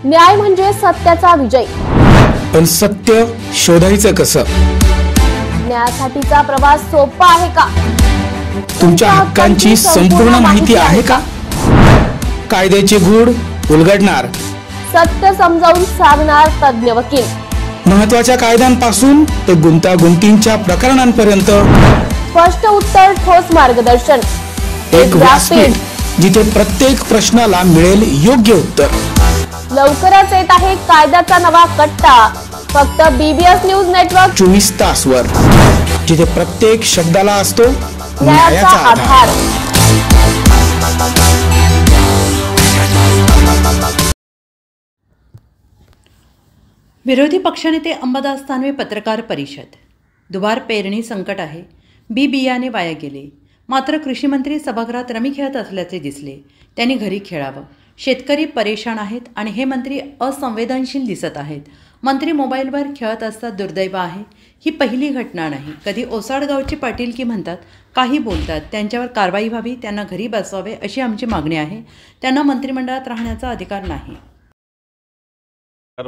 न्याय म्हणजे सत्याचा विजय। पण सत्य शोधायचं कसं? न्यायासाठीचा प्रवास सोपा आहे का? तुमच्या हक्कांची संपूर्ण माहिती आहे का? कायद्याचे गूढ उलगडणार, सत्य समजावून सांगणार तज्ञ वकील। महत्त्वाच्या कायद्यांपासून ते गुंतागुंतींच्या प्रकरणांपर्यंत स्पष्ट उत्तर, ठोस मार्गदर्शन। एक व्यासपीठ जिथे प्रत्येक प्रश्नाला मिळेल योग्य उत्तर। लवकरच येत आहे कायद्याचा नवा कट्टा, फक्त BBS न्यूज नेटवर्क 24 तासवर, जिथे प्रत्येक शब्दाला असतो न्यायाचा आधार। विरोधी पक्षनेते अंबादास दानवे पत्रकार परिषद। दुबार पेरणी संकट आहे, बी बियाणे वाया गेले, मात्र कृषी मंत्री सभागृहात रमी खेळत असल्याचे दिसले। त्यांनी घरी खेळावं। शेतकरी परेशान आहेत आणि हे मंत्री असंवेदनशील दिसत आहेत। मंत्री मोबाईलवर खेळत असतात, दुर्दैव आहे। ही पहिली घटना नाही। कधी ओसाडगावची पाटीलकी म्हणतात, काही बोलतात, त्यांच्यावर कारवाई व्हावी, त्यांना घरी बसवावे अशी आमची मागणी आहे। त्यांना मंत्रिमंडळात राहण्याचा अधिकार नाही।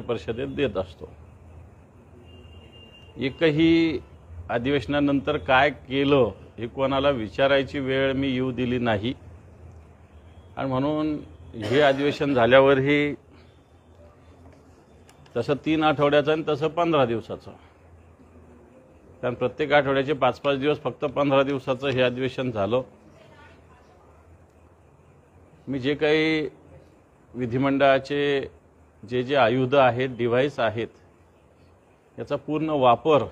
परिषदेत देत असतो। एकही अधिवेशनानंतर काय केलं हे कोणाला विचारायची वेळ मी येऊ दिली नाही आणि म्हणून हे अधिवेशन झाल्यावरही तसं 3 आठवड्याचं आणि तसं 15 दिवसाचं, कारण प्रत्येक आठवड्याचे 5-5 दिवस, फक्त 15 दिवसाचं हे अधिवेशन झालं। मी जे काही विधिमंडळाचे जे आयुध आहेत, डिव्हाइस आहेत, याचा पूर्ण वापर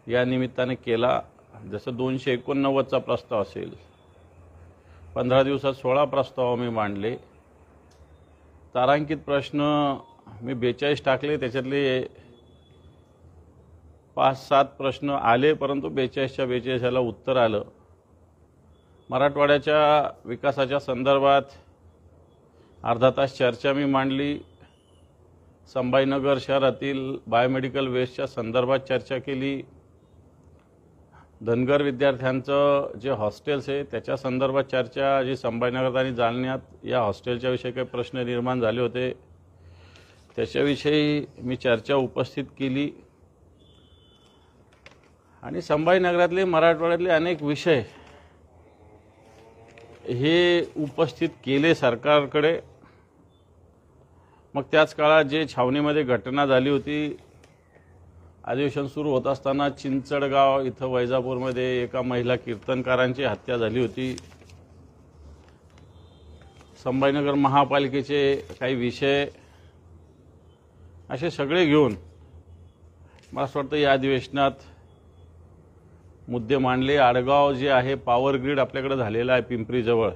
या निमित्ताने केला। जसं 289चा प्रस्ताव असेल, 15 दिवसात 16 प्रस्ताव मी मांडले। तारांकित प्रश्न मी 42 टाकले, त्याच्यातले 5-7 प्रश्न आले, परंतु 42च्या 42ला उत्तर आलं। मराठवाड्याच्या विकासाच्या संदर्भात अर्धा तास चर्चा मी मांडली। संभाजीनगर शहरातील बायोमेडिकल वेस्टच्या संदर्भात चर्चा केली। धनगर विद्यार्थ्यांचं जे हॉस्टेल्स आहे त्याच्या संदर्भात चर्चा, जी संभाजीनगरात आणि जालन्यात या हॉस्टेलच्या विषयी काही प्रश्न निर्माण झाले होते त्याच्याविषयी मी चर्चा उपस्थित केली। आणि संभाजीनगरातले, मराठवाड्यातले अनेक विषय हे उपस्थित केले सरकारकडे। मग त्याच काळात जे छावणीमध्ये घटना झाली होती, अधिवेशन सुरू होत असताना चिंचडगाव इथं वैजापूरमध्ये एका महिला कीर्तनकारांची हत्या झाली होती। संभाजीनगर महापालिकेचे काही विषय असे सगळे घेऊन मला असं वाटतं या अधिवेशनात मुद्दे मांडले। आडगाव जे आहे, पॉवर ग्रीड आपल्याकडे झालेला आहे पिंपरीजवळ,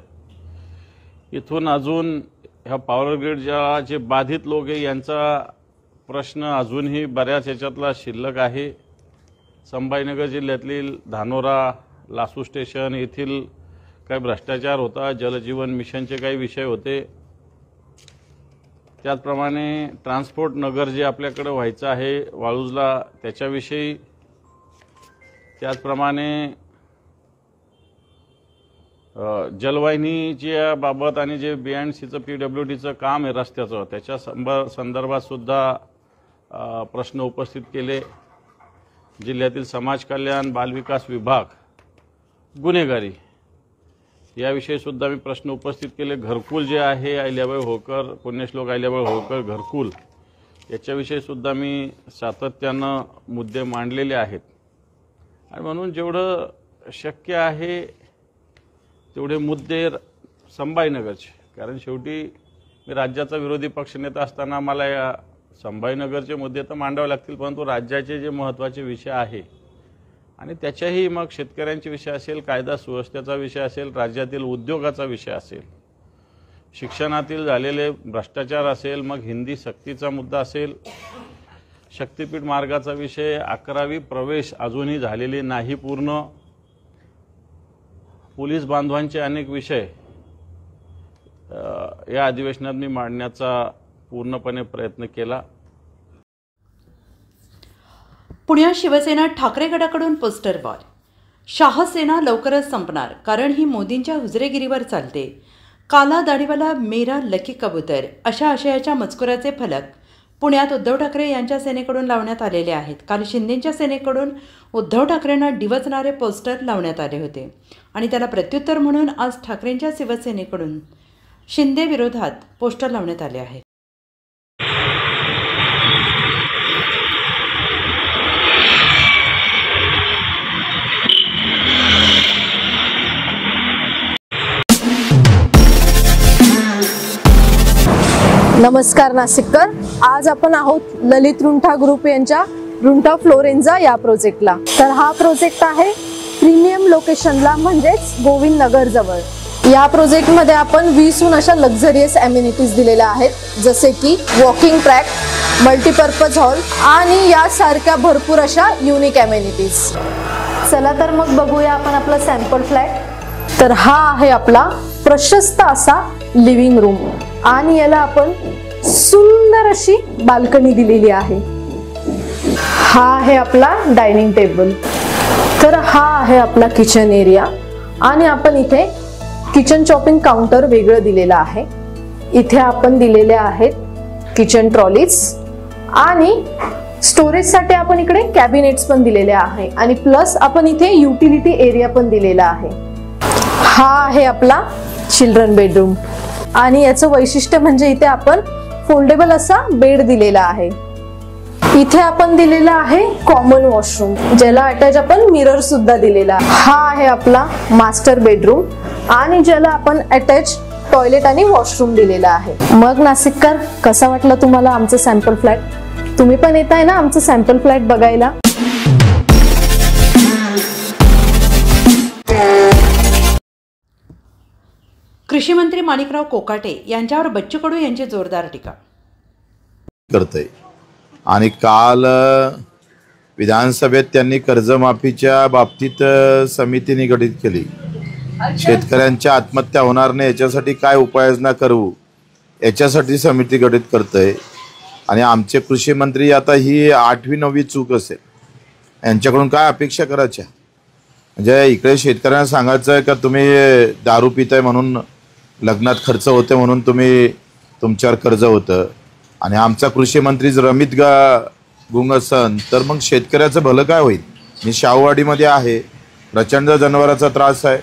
इथून अजून ह्या पॉवर ग्रीडच्या जे बाधित लोक आहे यांचा प्रश्न अजूनही बऱ्याच याच्यातला शिल्लक आहे। संभाजीनगर जिल्ह्यातील धानोरा, लासू स्टेशन येथील काही भ्रष्टाचार होता, जलजीवन मिशनचे काही विषय होते। त्याचप्रमाणे ट्रान्सपोर्ट नगर जे आपल्याकडे व्हायचं आहे वाळूजला, त्याच्याविषयी, त्याचप्रमाणे जलवाहिनीच्या बाबत आणि जे BNCचं PWDचं काम आहे रस्त्याचं, त्याच्या संदर्भात सुद्धा प्रश्न उपस्थित केले। जिल्ह्यातील समाज कल्याण, बालविकास विभाग, गुन्हेगारी याविषयी सुद्धा मी प्रश्न उपस्थित केले। घरकुल जे आहे, अहिल्याबाई होळकर, पुण्यश्लोक अहिल्याबाई होळकर घरकुल, याच्याविषयी सुद्धा मी सातत्यानं मुद्दे मांडलेले आहेत। आणि म्हणून जेवढं शक्य आहे तेवढे मुद्दे संभाजीनगरचे, कारण शेवटी मी राज्याचा विरोधी पक्षनेता असताना मला या संभाजीनगरचे मुद्दे तर मांडावे लागतील, परंतु राज्याचे जे महत्त्वाचे विषय आहे आणि त्याच्याही मग शेतकऱ्यांचे विषय असेल, कायदा सुव्यवस्थेचा विषय असेल, राज्यातील उद्योगाचा विषय असेल, शिक्षणातील झालेले भ्रष्टाचार असेल, मग हिंदी सक्तीचा मुद्दा असेल, शक्तीपीठ मार्गाचा विषय, 11वी प्रवेश अजूनही झालेले नाही पूर्ण, पोलीस बांधवांचे अनेक विषय या अधिवेशनात मी मांडण्याचा पूर्णपणे प्रयत्न केला। पुण्यात शिवसेना ठाकरे गटाकडून पोस्टर वॉर। शहासेना लवकरच संपणार, कारण ही मोदींच्या हुजरेगिरीवर चालते। काला दाढीवाला मेरा लकी कबूतर अशा आशयाच्या मजकुराचे फलक पुण्यात उद्धव ठाकरे यांच्या सेनेकडून लावण्यात आलेले आहेत. काल शिंदेंच्या सेनेकडून उद्धव ठाकरेंना डिवचणारे पोस्टर लावण्यात आले होते आणि त्याला प्रत्युत्तर म्हणून आज ठाकरेंच्या शिवसेनेकडून शिंदे विरोधात पोस्टर लावण्यात आले आहेत. नमस्कार नाशिककर. आज आपण आहोत ललित रुंठा ग्रुप यांच्या रुंठा फ्लोरेन्झा या प्रोजेक्टला. तर हा प्रोजेक्ट आहे प्रीमियम लोकेशनला, म्हणजेच गोविंद नगर जवळ. या प्रोजेक्टमध्ये आपण 20हून अशा लक्झरियस ॲम्युनिटीज दिलेल्या आहेत, जसे की वॉकिंग ट्रॅक, मल्टीपर्पज हॉल आणि यासारख्या भरपूर अशा युनिक ॲम्युनिटीज. चला तर मग बघूया आपण आपला सॅम्पल फ्लॅट. तर हा आहे आपला प्रशस्त असा लिव्हिंग रूम आणि याला आपण सुंदर अशी बाल्कनी दिलेली आहे. हा आहे आपला डायनिंग टेबल. तर हा आहे आपला किचन एरिया आणि आपण इथे किचन चॉपिंग काउंटर वेगळं दिलेलं आहे. इथे आपण दिलेले आहेत किचन ट्रॉलीज आणि स्टोरेजसाठी आपण इकडे कॅबिनेट्स पण दिलेले आहे आणि प्लस आपण इथे युटिलिटी एरिया पण दिलेला आहे. हा आहे आपला चिल्ड्रन बेडरूम आणि याचं वैशिष्ट्य म्हणजे इथे आपण फोल्डेबल असा बेड दिलेला आहे. इथे आपण दिलेला आहे कॉमन वॉशरूम, ज्याला अटॅच आपण मिरर सुद्धा दिलेला. हा आहे आपला मास्टर बेडरूम आणि ज्याला आपण अटॅच टॉयलेट आणि वॉशरूम दिलेला आहे. मग नाशिककर, कसा वाटला तुम्हाला आमचं सॅम्पल फ्लॅट? तुम्ही पण येत आहे ना आमचं सॅम्पल फ्लॅट बघायला? कृषी मंत्री माणिकराव कोकाटे यांच्यावर बच्चू कडू यांची जोरदार टीका करतंय. आणि काल विधानसभेत त्यांनी कर्जमाफीच्या बाबतीत समिती निगडित केली. शेतकऱ्यांच्या आत्महत्या होणार नाही याच्यासाठी काय उपाययोजना करू याच्यासाठी समिती गठीत करतंय. आणि आमचे कृषी मंत्री आता ही 8वी 9वी चूक असेल, यांच्याकडून काय अपेक्षा करायच्या? म्हणजे इकडे शेतकऱ्यांना सांगायचं आहे का तुम्ही दारू पिताय म्हणून लग्नात खर्च होते म्हणून तुमच्यावर कर्ज होतं, आणि आमचा कृषी मंत्री जर रमित गुंग असन तर मग शेतकऱ्याचं भलं काय होईल? मी शाहूवाडीमध्ये आहे, प्रचंड जनावरांचा त्रास आहे,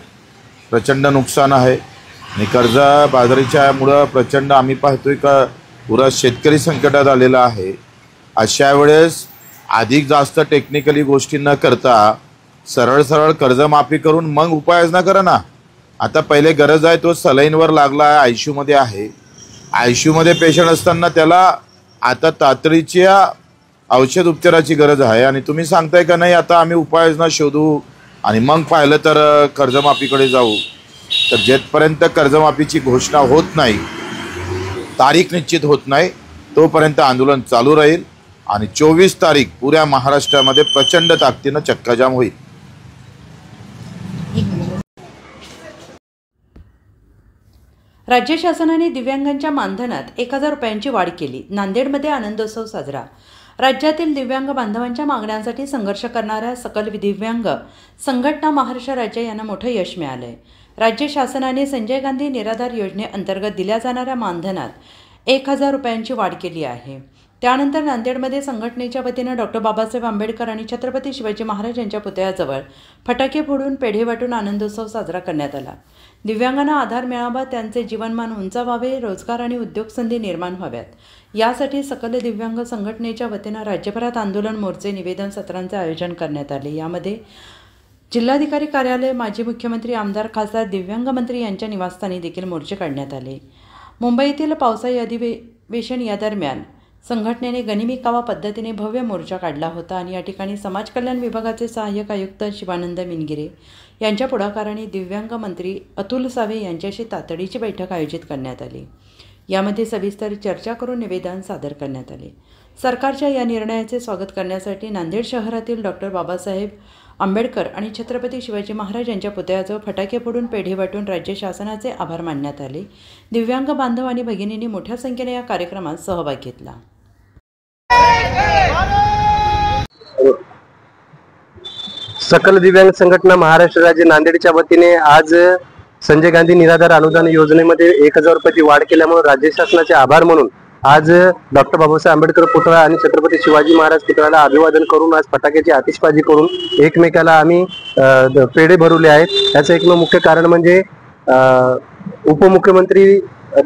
प्रचंड नुकसान आहे आणि कर्जबाजारीच्यामुळं प्रचंड आम्ही पाहतोय का पुरा शेतकरी संकटात आलेला आहे. अशा वेळेस अधिक जास्त टेक्निकली गोष्टी न करता सरळ सरळ कर्जमाफी करून मग उपाययोजना करा ना. आता पहिले गरज आहे तो सलाईनवर लागला आहे, आयसीयूमध्ये आहे. आयसीयूमध्ये पेशंट असताना त्याला आता तातडीच्या औषध उपचाराची गरज आहे आणि तुम्ही सांगताय का नाही आता आम्ही उपाययोजना शोधू आणि मग पाहिलं तर कर्जमाफीकडे जाऊ. तर जेथपर्यंत कर्जमाफीची घोषणा होत नाही, तारीख निश्चित होत नाही, तोपर्यंत आंदोलन चालू राहील आणि 24 तारीख पुऱ्या महाराष्ट्रामध्ये प्रचंड ताकदीनं चक्काजाम होईल. राज्य शासनाने दिव्यांगांच्या मानधनात 1000 रुपयांची वाढ केली. नांदेडमध्ये आनंदोत्सव साजरा. राज्यातील दिव्यांग बांधवांच्या मागण्यांसाठी संघर्ष करणाऱ्या सकल दिव्यांग संघटना महाराष्ट्र राज्य यांना मोठं यश मिळालंय. राज्य शासनाने संजय गांधी निराधार योजनेअंतर्गत दिल्या जाणाऱ्या मानधनात 1000 रुपयांची वाढ केली आहे. त्यानंतर नांदेडमध्ये संघटनेच्या वतीनं डॉक्टर बाबासाहेब आंबेडकर आणि छत्रपती शिवाजी महाराज यांच्या पुतळ्याजवळ फटाके फोडून पेढे वाटून आनंदोत्सव साजरा करण्यात आला. दिव्यांगांना आधार मिळावा, त्यांचे जीवनमान उंचावावे, रोजगार आणि उद्योग संधी निर्माण व्हाव्यात, यासाठी सकल दिव्यांग संघटनेच्या वतीनं राज्यभरात आंदोलन, मोर्चे, निवेदन सत्रांचे आयोजन करण्यात आले. यामध्ये जिल्हाधिकारी कार्यालय, माजी मुख्यमंत्री, आमदार, खासदार, दिव्यांग मंत्री यांच्या निवासस्थानी देखील मोर्चे काढण्यात आले. मुंबईतील पावसाळी अधिवेशन या दरम्यान संघटनेने गनिमी-कावा पद्धतीने भव्य मोर्चा काढला होता आणि या ठिकाणी समाज कल्याण विभागाचे सहाय्यक आयुक्त शिवानंद मिनगिरे यांच्या पुढाकाराने दिव्यांग मंत्री अतुल सावे यांच्याशी तातडीची बैठक आयोजित करण्यात आली. यामध्ये सविस्तर चर्चा करून निवेदन सादर करण्यात आले. सरकारच्या या निर्णयाचे स्वागत करण्यासाठी नांदेड शहरातील डॉक्टर बाबासाहेब आंबेडकर आणि छत्रपती शिवाजी महाराज यांच्या पुतळ्याजवळ फटाके फोडून पेढे वाटून राज्य शासनाचे आभार मानण्यात आले. दिव्यांग बांधव आणि भगिनींनी मोठ्या संख्येने या कार्यक्रमात सहभाग घेतला. सकल दिव्यांग संघटना महाराष्ट्र राज्य नांदेडच्या वतीने आज संजय गांधी निराधार अनुदान योजनेमध्ये 1000 रुपयाची वाढ केल्यामुळे राज्य शासनाचे आभार म्हणून आज डॉक्टर बाबासाहेब आंबेडकर पुतळा आणि छत्रपती शिवाजी महाराज पुतळ्याला अभिवादन करून आज फटाक्याची आतिषबाजी करून एकमेकाला आम्ही पेढे भरवले आहेत। याचं एकमेव मुख्य कारण म्हणजे उपमुख्यमंत्री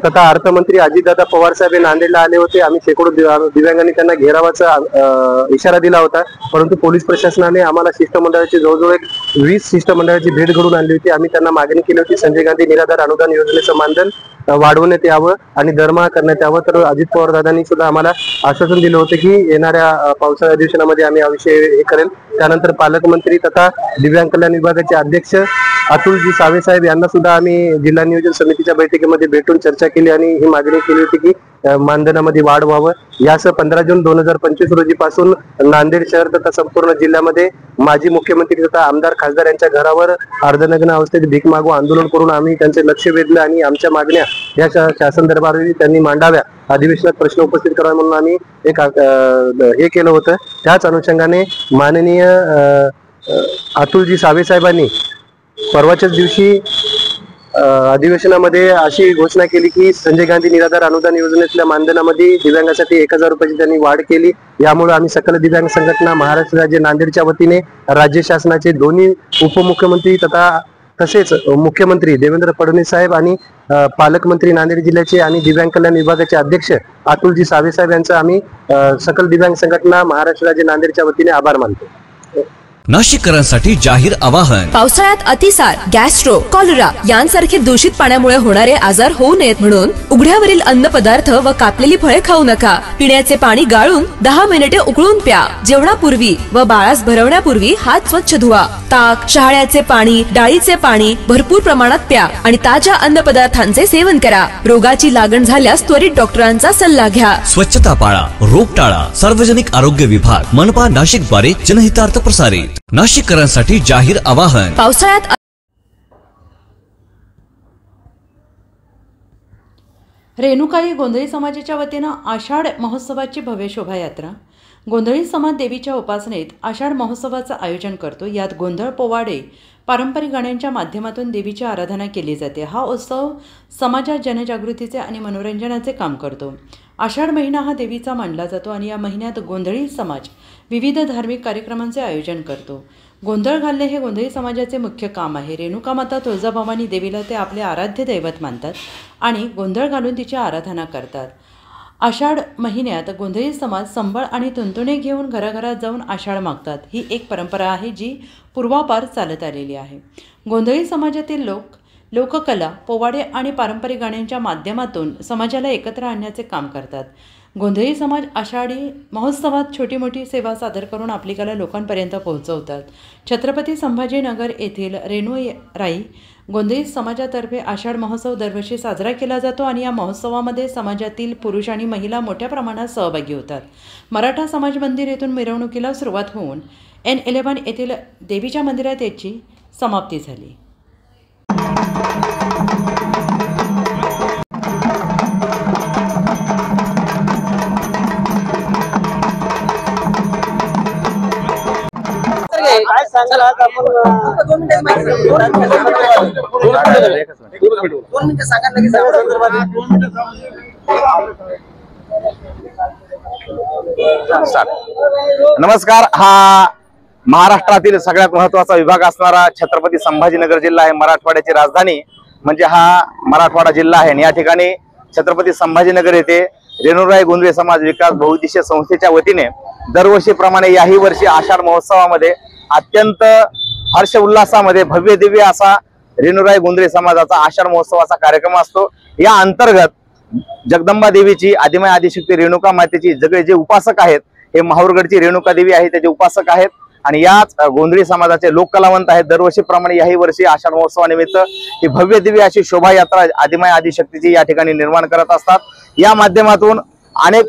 तथा अर्थमंत्री अजितदादा पवार साहेब हे नांदेडला आले होते। आम्ही शेकडो दिव्यांगांनी त्यांना घेरावाचा इशारा दिला होता, परंतु पोलीस प्रशासनाने आम्हाला शिष्टमंडळाची जवळजवळ 20 शिष्टमंडळाची भेट घडून आणली होती। आम्ही त्यांना मागणी केली होती संजय गांधी निराधार अनुदान योजनेचं मानधन वाढवण्यात यावं आणि दरमहा करण्यात यावं। तर अजित पवार दादांनी सुद्धा आम्हाला आश्वासन दिलं होतं की येणाऱ्या पावसाळ्या अधिवेशनामध्ये आम्ही हा विषय हे करेल। त्यानंतर पालकमंत्री तथा दिव्यांग कल्याण विभागाचे अध्यक्ष अतुलजी सावे साहेब यांना सुद्धा आम्ही जिल्हा नियोजन समितीच्या बैठकीमध्ये भेटून चर्चा केली आणि ही मागणी केली होती की मानधनामध्ये वाढ व्हावं। यासह 15 जून 2025 रोजी पासून नांदेड शहर तथा संपूर्ण जिल्ह्यामध्ये माजी मुख्यमंत्री तथा आमदार खासदार यांच्या घरावर अर्धनग्न अवस्थेत भीक मागू आंदोलन करून आम्ही त्यांचे लक्ष वेधलं आणि आमच्या मागण्या या शासन दरबारी त्यांनी मांडाव्या, अधिवेशनात प्रश्न उपस्थित करावे म्हणून आम्ही एक हे केलं होतं। त्याच अनुषंगाने माननीय अतुलजी सावे साहेबांनी परवाच्याच दिवशी अधिवेशनामध्ये अशी घोषणा केली की संजय गांधी निराधार अनुदान योजनेतल्या मानधनामध्ये दिव्यांगासाठी 1000 रुपयाची त्यांनी वाढ केली। यामुळे आम्ही सकल दिव्यांग संघटना महाराष्ट्र राज्य नांदेडच्या वतीने राज्य शासनाचे दोन्ही उपमुख्यमंत्री तसेच मुख्यमंत्री देवेंद्र फडणवीस साहेब आणि पालकमंत्री नांदेड जिल्ह्याचे आणि दिव्यांग कल्याण विभागाचे अध्यक्ष अतुलजी सावे साहेब यांचा आम्ही सकल दिव्यांग संघटना महाराष्ट्र राज्य नांदेडच्या वतीने आभार मानतो। नाशिककरांसाठी जाहीर आवाहन। पावसाळ्यात अतिसार, गॅस्ट्रो, कॉलरा यांसारखे दूषित पाण्यामुळे होणारे आजार होऊ नयेत म्हणून उघड्यावरील अन्न पदार्थ व कापलेली फळे खाऊ नका। पिण्याचे पाणी गाळून 10 मिनिटे उकळून प्या। जेवणापूर्वी व बाळास भरवण्यापूर्वी हात स्वच्छ धुवा। ताक, शहाळ्याचे पाणी, डाळीचे पाणी भरपूर प्रमाणात प्या आणि ताज्या अन्न पदार्थांचे सेवन करा। रोगाची लागण झाल्यास त्वरित डॉक्टरांचा सल्ला घ्या। स्वच्छता पाळा, रोग टाळा। सार्वजनिक आरोग्य विभाग मनपा नाशिक द्वारे जनहितार्थ प्रसारित। नाशिककरांसाठी जाहीर आवाहन। पावसाळ्यात रेणुकाई गोंधळी समाजाच्या वतीनं आषाढ महोत्सवाची भव्य शोभायात्रा। गोंधळी समाज देवीच्या उपासनेत आषाढ महोत्सवाचं आयोजन करतो। यात गोंधळ पोवाडे, पारंपरिक गाण्यांच्या माध्यमातून देवीची आराधना केली जाते। हा उत्सव समाजात जनजागृतीचे आणि मनोरंजनाचे काम करतो। आषाढ महिना हा देवीचा मानला जातो आणि या महिन्यात गोंधळी समाज विविध धार्मिक कार्यक्रमांचे आयोजन करतो। गोंधळ घालणे हे गोंधळी समाजाचे मुख्य काम आहे। रेणुका माता तुळजाभवानी देवीला ते आपले आराध्य दैवत मानतात आणि गोंधळ घालून तिची आराधना करतात। आषाढ महिन्यात गोंधळी समाज संबळ आणि तुंतुणे घेऊन घराघरात जाऊन आषाढ मागतात। ही एक परंपरा आहे जी पूर्वापार चालत आलेली आहे। गोंधळी समाजातील लोककला, पोवाडे आणि पारंपरिक गाण्यांच्या माध्यमातून समाजाला एकत्र आणण्याचे काम करतात। गोंधळी समाज आषाढी महोत्सवात छोटी मोठी सेवा सादर करून आपली कला लोकांपर्यंत पोहोचवतात। छत्रपती संभाजीनगर येथील रेणुराई गोंधळी समाजातर्फे आषाढ महोत्सव दरवर्षी साजरा केला जातो आणि या महोत्सवामध्ये समाजातील पुरुष आणि महिला मोठ्या प्रमाणात सहभागी होतात। मराठा समाज मंदिर येथून मिरवणुकीला सुरुवात होऊन N11 येथील देवीच्या मंदिरात याची समाप्ती झाली। काय सांगाल आज आपण 2 मिनिटं सांगा नमस्कार। हा महाराष्ट्रातील सगळ्यात महत्त्वाचा विभाग असणारा छत्रपती संभाजीनगर जिल्हा आहे। मराठवाड्याची राजधानी म्हणजे हा मराठवाडा जिल्हा आहे। या ठिकाणी छत्रपती संभाजीनगर येथे रेणुराई गोंधळी समाज विकास बहुउद्देशीय संस्थेच्या वतीने दरवर्षीप्रमाणे याही वर्षी आषाढ महोत्सवामध्ये अत्यंत हर्ष उल्हासामध्ये भव्य दिव्य असा रेणुराई गोंधळी समाजाचा आषाढ महोत्सवाचा कार्यक्रम असतो। या अंतर्गत जगदंबा देवीची आदिमाय आदिशक्ती रेणुका मातेची सगळे जे उपासक आहेत हे माहूरगडची रेणुका देवी आहे त्याचे उपासक आहेत आणि याच गोंधळी समाजाचे लोककलावंत आहेत। दरवर्षीप्रमाणे याही वर्षी आषाढ महोत्सवानिमित्त ही भव्य दिव्य अशी शोभायात्रा आदिमाय आदिशक्तीची या ठिकाणी निर्माण करत असतात। या माध्यमातून अनेक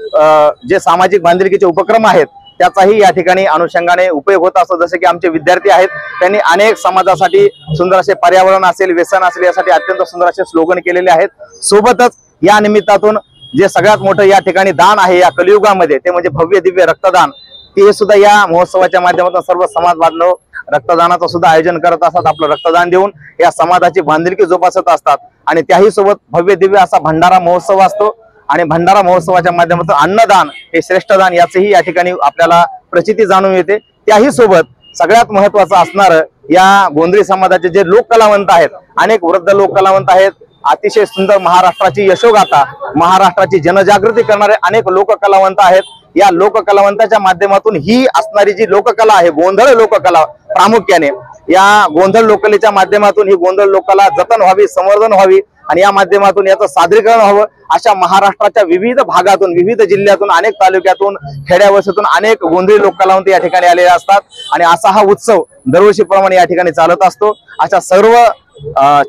जे सामाजिक बांधिलकीचे उपक्रम आहेत त्याचाही या ठिकाणी अनुषंगाने उपयोग होत असतो। जसे की आमचे विद्यार्थी आहेत त्यांनी अनेक समाजासाठी सुंदर असे पर्यावरण असेल, व्यसन असेल यासाठी अत्यंत सुंदर असे स्लोगन केलेले आहेत। सोबतच या निमित्तातून जे सगळ्यात मोठं या ठिकाणी दान आहे या कलियुगामध्ये ते म्हणजे भव्य दिव्य रक्तदान, ते सुद्धा या महोत्सवाच्या माध्यमातून सर्व समाज बांधव रक्तदानाचं सुद्धा आयोजन करत असतात। आपलं रक्तदान देऊन या समाजाची बांधिलकी जोपासत असतात आणि त्याही सोबत भव्य दिव्य असा भंडारा महोत्सव असतो आणि भंडारा महोत्सवाच्या माध्यमातून अन्नदान हे श्रेष्ठदान याचेही या ठिकाणी आपल्याला प्रचिती जाणून येते। त्याही सोबत सगळ्यात महत्त्वाचं असणार या गोंधळी समाजाचे जे लोक कलावंत आहेत, अनेक वृद्ध लोक कलावंत आहेत, अतिशय सुंदर महाराष्ट्राची यशोगाथा, महाराष्ट्राची जनजागृती करणारे अनेक लोक कलावंत आहेत। या लोक कलावंताच्या माध्यमातून ही असणारी जी लोककला आहे, गोंधळ लोककला प्रामुख्याने, या गोंधळ लोककलेच्या माध्यमातून ही गोंधळ लोककला जतन व्हावी, संवर्धन व्हावी आणि या माध्यमातून याचं सादरीकरण व्हावं। अशा महाराष्ट्राच्या विविध भागातून, विविध जिल्ह्यातून, अनेक तालुक्यातून, खेड्यावस्तीतून अनेक गोंधळी लोक कलावंत या ठिकाणी आलेले असतात आणि असा हा उत्सव दरवर्षीप्रमाणे या ठिकाणी चालत असतो। अशा सर्व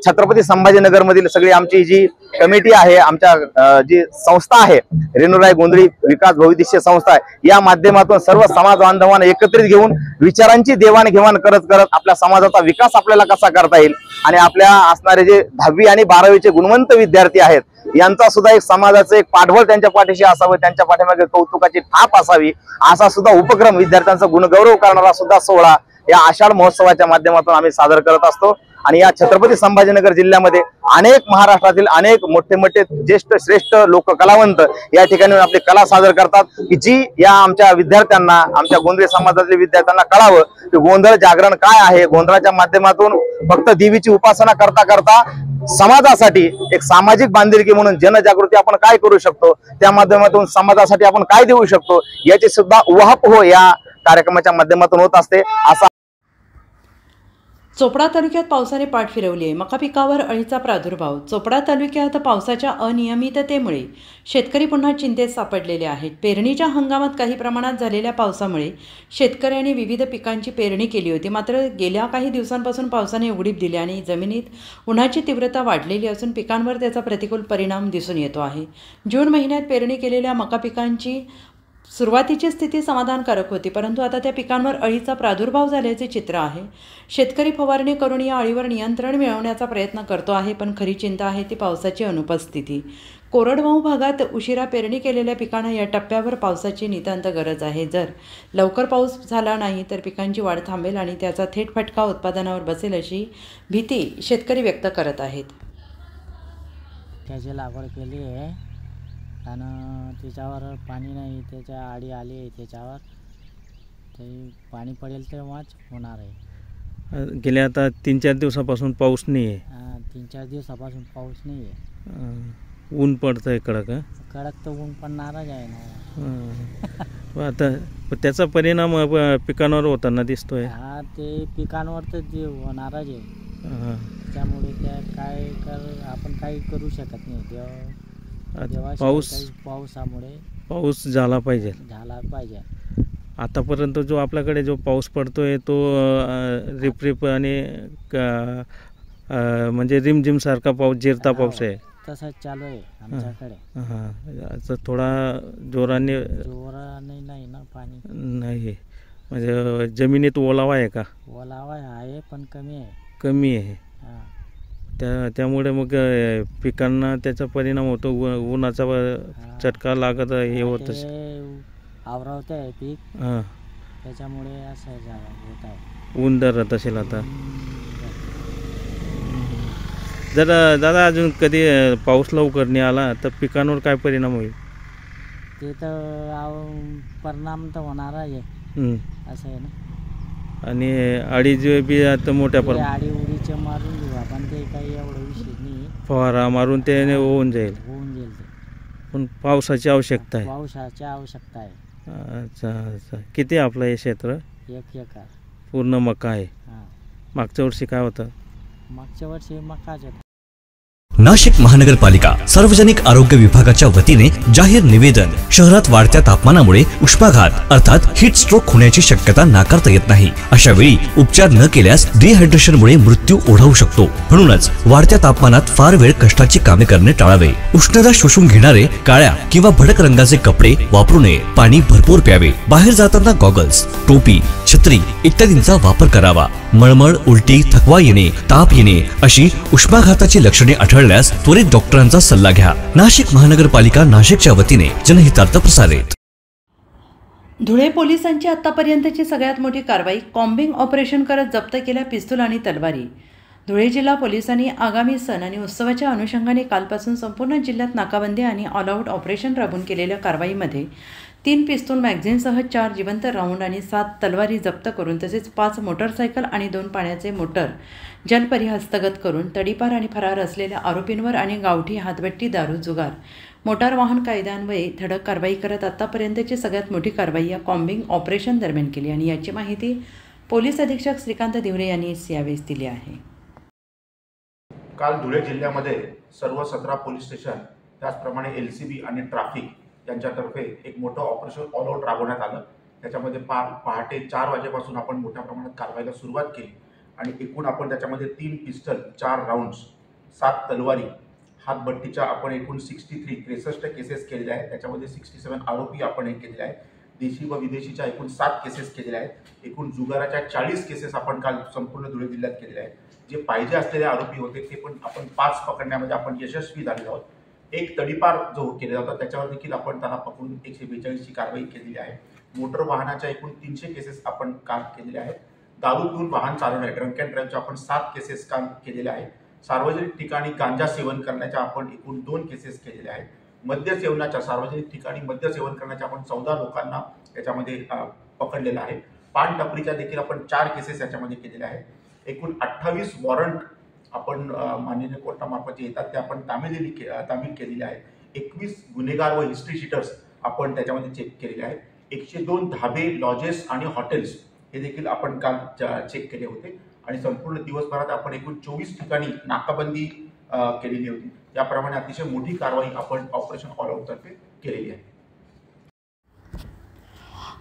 छत्रपती संभाजीनगर मधील सगळी आमची जी कमिटी आहे, आमच्या जी संस्था आहे रेणुराय गोंधळी विकास भविष्य संस्था आहे, या माध्यमातून सर्व समाज बांधवांना एकत्रित घेऊन विचारांची देवाणघेवाण करत करत आपल्या समाजाचा विकास आपल्याला कसा करता येईल आणि आपल्या असणारे जे 10वी आणि 12वीचे गुणवंत विद्यार्थी आहेत यांचा सुद्धा एक समाजाचं एक पाठबळ त्यांच्या पाठीशी असावं, त्यांच्या पाठीमागे कौतुकाची थाप असावी, असा सुद्धा उपक्रम, विद्यार्थ्यांचा गुणगौरव करणारा सुद्धा सोहळा या आषाढ महोत्सवाच्या माध्यमातून आम्ही सादर करत असतो। आणि या छत्रपती संभाजीनगर जिल्ह्यामध्ये अनेक महाराष्ट्रातील अनेक मोठे मोठे ज्येष्ठ श्रेष्ठ लोक कलावंत या ठिकाणी आपली कला सादर करतात की जी या आमच्या विद्यार्थ्यांना, आमच्या गोंधळी समाजातील विद्यार्थ्यांना कळावं की गोंधळ जागरण काय आहे। गोंधळाच्या माध्यमातून फक्त देवीची उपासना करता करता समाजासाठी एक सामाजिक बांधिलकी म्हणून जनजागृती आपण काय करू शकतो, त्या माध्यमातून समाजासाठी आपण काय देऊ शकतो याची सुद्धा उहापोह या कार्यक्रमाच्या माध्यमातून होत असते। असा चोपडा तालुक्यात पावसाने पाठ फिरवली आहे। मका पिकावर अळीचा प्रादुर्भाव। चोपडा तालुक्यात पावसाच्या अनियमिततेमुळे शेतकरी पुन्हा चिंतेत सापडलेले आहेत। पेरणीच्या हंगामात काही प्रमाणात झालेल्या पावसामुळे शेतकऱ्यांनी विविध पिकांची पेरणी केली होती, मात्र गेल्या काही दिवसांपासून पावसाने उघडीप दिली आणि जमिनीत उन्हाची तीव्रता वाढलेली असून पिकांवर त्याचा प्रतिकूल परिणाम दिसून येतो आहे। जून महिन्यात पेरणी केलेल्या मका पिकांची सुरुवातीची स्थिती समाधानकारक होती, परंतु आता त्या पिकांवर अळीचा प्रादुर्भाव झाल्याचे चित्र आहे। शेतकरी फवारणी करून या अळीवर नियंत्रण मिळवण्याचा प्रयत्न करतो आहे, पण खरी चिंता आहे ती पावसाची अनुपस्थिती। कोरडवाहू भागात उशिरा पेरणी केलेल्या पिकांना या टप्प्यावर पावसाची नितांत गरज आहे। जर लवकर पाऊस झाला नाही तर पिकांची वाढ थांबेल आणि त्याचा थेट फटका उत्पादनावर बसेल अशी भीती शेतकरी व्यक्त करत आहेत। त्याची लागवड केली आहे आणि त्याच्यावर पाणी नाही, त्याच्या आडी आली आहे, त्याच्यावर ते पाणी पडेल तेव्हाच होणार आहे। गेल्या आता 3-4 दिवसापासून पाऊस नाही आहे। 3-4 दिवसापासून पाऊस नाही आहे। ऊन पडतंय कडक। कडक तर ऊन पडणारच आहे ना। आता त्याचा परिणाम पिकांवर होताना दिसतोय। हा, ते पिकांवर तर ते होणारच आहे। त्यामुळे त्या काय आपण काही करू शकत नाही। पावसामुळे पाऊस झाला पाहिजे। आतापर्यंत जो आपल्याकडे जो पाऊस पडतोय तो रिपरिप आणि म्हणजे रिमझिम सारखा पाऊस, जिरता पाऊस आहे, तसाच चालू आहे आमच्याकडे। हा, थोडा जोराने नाही ना, पाणी नाही, म्हणजे जमिनीत ओलावा आहे का? ओलावा आहे पण कमी आहे। त्यामुळे मग पिकांना त्याचा परिणाम होतो, उन्हाचा चटका लागत हे होतच, आवरावत आहे पीक, त्याच्यामुळे असं होत आहे। ऊन धरत असेल आता। जर दादा अजून कधी पाऊस लवकर नाही आला तर पिकांवर काय परिणाम होईल? ते तर परिणाम तर होणार आहे, असं आहे ना। आणि अडी जे बी आता मोठ्या आडी उडीचे मारून देऊ आपण, ते काही एवढं विषय नाही, फवारा मारून ते होऊन जाईल। पण पावसाची आवश्यकता आहे। पावसाची आवश्यकता आहे। अच्छा, किती आपलं हे क्षेत्र? 1 एकर पूर्ण मका आहे। मागच्या वर्षी काय होतं? मागच्या वर्षी मकाच होता। नाशिक महानगरपालिका सार्वजनिक आरोग्य विभागाच्या वतीने जाहीर निवेदन। शहरात वाढत्या तापमानामुळे उष्माघात अर्थात हीट स्ट्रोक होण्याची शक्यता नाकारता येत नाही। अशा वेळी उपचार न केल्यास डिहायड्रेशनमुळे मृत्यू ओढवू शकतो। म्हणूनच वाढत्या तापमानात फार वेळ कष्टाची कामे करणे टाळावे। उष्णता शोषून घेणारे काळ्या किंवा भडक रंगाचे कपडे वापरू नये। पाणी भरपूर प्यावे। बाहेर जाताना गॉगल्स, टोपी, छत्री इत्यादींचा वापर करावा। मळमळ, उलटी, थकवा येणे, ताप येणे अशी उष्माघाताची लक्षणे आढळल्यास त्वरित डॉक्टरांचा सल्ला घ्या। नाशिक महानगरपालिका नाशिकच्या वतीने जनहितार्थ प्रसारित। धुळे पोलिसांची आतापर्यंतची सगळ्यात मोठी कारवाई कॉम्बिंग ऑपरेशन करत जप्त केल्या पिस्तूल आणि तलवारी. धुळे जिल्हा पोलिसांनी आगामी सण आणि उत्सवाच्या अनुषंगाने कालपासून संपूर्ण जिल्ह्यात नाकाबंदी आणि ऑल आऊट ऑपरेशन राबवून केलेल्या कारवाईमध्ये 3 पिस्तूल मॅगझिनसह 4 जिवंत राऊंड आणि 7 तलवारी जप्त करून तसेच 5 मोटरसायकल आणि 2 पाण्याचे मोटर जलपरी हस्तगत करून तडीपार आणि फरार असलेल्या आरोपींवर आणि गावठी हातभट्टी दारू जुगार मोटार वाहन कायद्यान्वये धडक कारवाई करत आतापर्यंतची सगळ्यात मोठी कारवाई या कॉम्बिंग ऑपरेशन दरम्यान केली आणि याची माहिती पोलीस अधीक्षक श्रीकांत दिवरे यांनी यावेळी दिली आहे. काल धुळे जिल्ह्यामध्ये सर्व 17 पोलीस स्टेशन त्याचप्रमाणे LCB आणि ट्रॅफिक यांच्यातर्फे एक मोठं ऑपरेशन ऑल आउट राबवण्यात आलं. त्याच्यामध्ये पहाटे 4 वाजेपासून आपण मोठ्या प्रमाणात कारवाईला सुरुवात केली आणि एकूण आपण त्याच्यामध्ये 3 पिस्टल, 4 राऊंड्स, 7 तलवारी, हातभट्टीच्या आपण एकूण 63 केसेस केलेल्या आहेत. त्याच्यामध्ये 67 आरोपी आपण केलेले आहेत. देशी व विदेशीच्या एकूण 7 केसेस केलेल्या आहेत. एकूण जुगाराच्या 40 केसेस आपण काल संपूर्ण धुळे जिल्ह्यात केलेल्या आहेत. जे पाहिजे असलेले आरोपी होते ते पण आपण 5 पकडण्यामध्ये आपण यशस्वी झालेलो आहोत. एक तडीपार जो केला होता त्याच्यावर देखील आपण त्याला पकडून 142 ची कारवाई केलेली आहे. मोटर वाहनाच्या एकूण 300 केसेस आपण काल केलेल्या आहेत. दारू पिऊन वाहन चालवणे, ड्रंक अँड ड्राईव्हच्या आपण 7 केसेस काल केलेल्या आहेत. सार्वजनिक ठिकाणी गांजा सेवन करण्याच्या आपण एकूण 2 केसेस केलेल्या आहेत. मद्य सेवनाच्या, सार्वजनिक ठिकाणी मद्य सेवन करण्याच्या आपण 14 लोकांना याच्यामध्ये पकडलेलं आहे. पान टपरीच्या देखील आपण 4 केसेस याच्यामध्ये केलेल्या आहेत. एकूण 28 वॉरंट आपण माननीय कोर्टामार्फत जे येतात ते आपण तामील केलेले आहेत. 21 गुन्हेगार व हिस्ट्री शीटर्स आपण त्याच्यामध्ये चेक केलेले आहेत. 102 धाबे, लॉजेस आणि हॉटेल्स हे देखील आपण काल चेक केले होते आणि संपूर्ण दिवसभरात आपण एकूण 24 ठिकाणी नाकाबंदी केलेली होती. याप्रमाणे अतिशय मोठी कारवाई आपण ऑपरेशन ऑल आउट तर्फे केलेली आहे.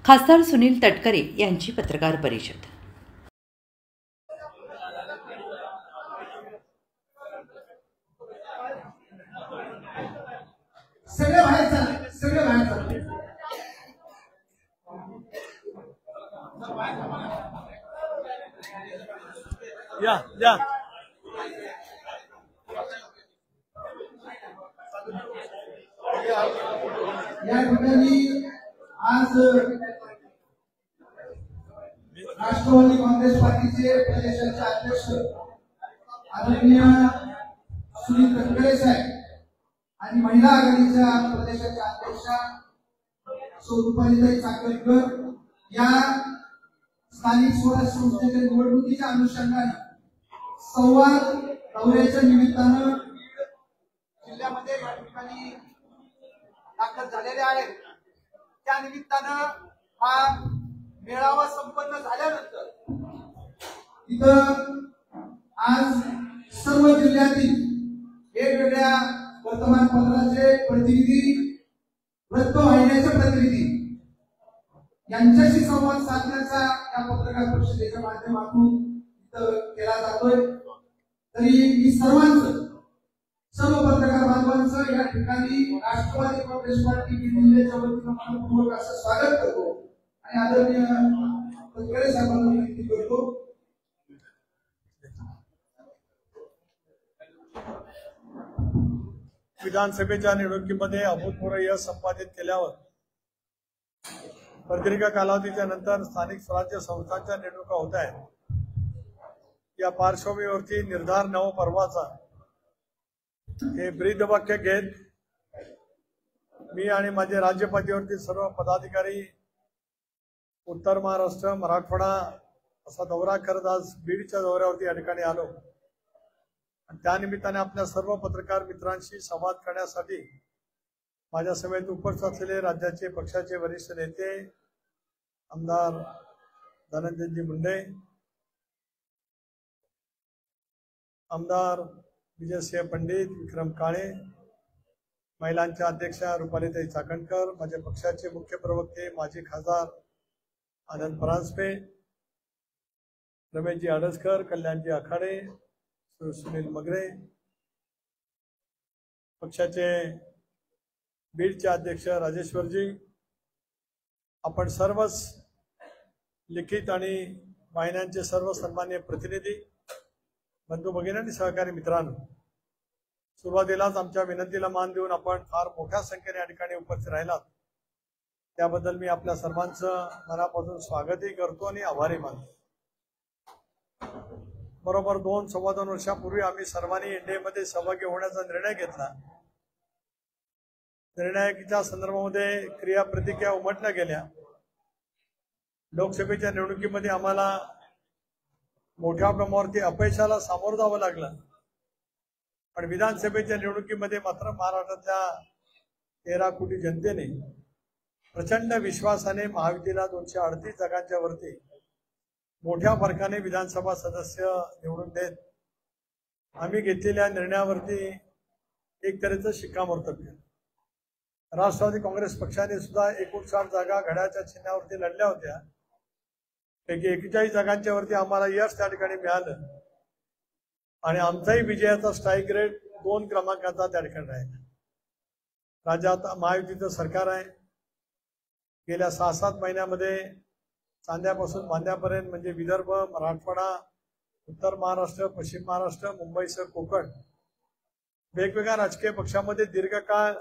खासदार सुनील तटकरे यांची पत्रकार परिषद. सगळे बाहेर चालले. या ठिकाणी आज राष्ट्रवादी काँग्रेस पार्टीचे प्रदेशाचे अध्यक्ष आदरणीय सुनील तटकरे साहेब आणि महिला आघाडीच्या प्रदेशाच्या अध्यक्षा रुपालीताई चाकणकर या स्थानिक स्वराज्य संस्थेच्या निवडणुकीच्या अनुषंगाने संवाद दौऱ्याच्या निमित्तानं जिल्ह्यामध्ये या ठिकाणी दाखल झालेले आहेत. त्या निमित्तानं हा मेळावा संपन्न झाल्यानंतर इथं आज सर्व जिल्ह्यातील वेगवेगळ्या वर्तमानपत्राचे प्रतिनिधी, वृत्तवाहिन्याचे प्रतिनिधी यांच्याशी संवाद साधण्याचा या पत्रकार परिषदेच्या माध्यमातून इथं केला जातोय. तरी मी सर्व पत्रकार बांधवांचं या ठिकाणी राष्ट्रवादी काँग्रेस पार्टी जिल्ह्याच्या वतीनं मनपूर्वक असं स्वागत करतो आणि आदरणीय तटकरे साहेबांना विनंती करतो. विधानसभेच्या निवडणुकीमध्ये अभूतपूर्व यश संपादित केल्यावर प्रदीर्घ कालावधीच्या नंतर स्थानिक स्वराज्य संस्थांच्या निवडणुका होत आहेत. या पार्श्वभूमीवरती निर्धार नवपर्वाचा हे ब्रीदवाक्य घेत मी आणि माझे राज्यपातळीवरती सर्व पदाधिकारी उत्तर महाराष्ट्र, मराठवाडा असा दौरा करत आज बीडच्या दौऱ्यावरती या ठिकाणी आलो. आणि त्यानिमित्ताने आपल्या सर्व पत्रकार मित्रांशी संवाद करण्यासाठी माझ्या समेत उपस्थित असलेले राज्याचे पक्षाचे वरिष्ठ नेते आमदार धनंजयजी मुंडे, आमदार विजयसिंह पंडित, विक्रम काळे, महिलांच्या अध्यक्षा रुपालीताई चाकणकर, माझ्या पक्षाचे मुख्य प्रवक्ते माजी खासदार आनंद परांजपे, रमेशजी आडसकर, कल्याणजी आखाडे, सुनील मगरे, पक्षाचे बीडचे अध्यक्ष राजेश्वरजी, आपण सर्वच लिखित आणि वाहिन्यांचे सर्व सन्मान्य प्रतिनिधी, बंधू भगिनी आणि सहकारी मित्रांनो, सुरुवातीलाच आमच्या विनंतीला मान देऊन आपण फार मोठ्या संख्येने या ठिकाणी उपस्थित राहिलात त्याबद्दल मी आपल्या सर्वांचं मनापासून स्वागतही करतो आणि आभारी मानतो. बरोबर 2-2.25 वर्षापूर्वी आम्ही सर्वांनी एनडीएमध्ये सहभागी होण्याचा निर्णय घेतला. निर्णयाच्या संदर्भामध्ये क्रियाप्रतिक्रिया उमटल्या गेल्या. लोकसभेच्या निवडणुकीमध्ये आम्हाला मोठ्या प्रमाणावरती अपयशाला सामोरं जावं लागलं, पण विधानसभेच्या निवडणुकीमध्ये मात्र महाराष्ट्रातल्या 13 कोटी जनतेने प्रचंड विश्वासाने महायुतीला 238 जागांच्या वरती मोठ्या फरकाने विधानसभा सदस्य निवडून देत आम्ही घेतलेल्या निर्णयावरती एक तऱ्हेचं शिक्कामोर्तब केलं. राष्ट्रवादी काँग्रेस पक्षाने सुद्धा 59 जागा घड्याळाच्या चिन्हावरती लढल्या होत्या. पैकी 41 जागांच्या वरती आम्हाला यश त्या ठिकाणी मिळालं आणि आमचाही विजयाचा स्ट्राईक रेट 2 क्रमांकाचा त्या ठिकाणी राहिला. राज्यात महायुतीचं सरकार आहे. गेल्या 6-7 महिन्यामध्ये चांद्यापासून बांद्यापर्यंत म्हणजे विदर्भ, मराठवाडा, उत्तर महाराष्ट्र, पश्चिम महाराष्ट्र, मुंबईसह कोकण वेगवेगळ्या राजकीय पक्षामध्ये दीर्घकाळ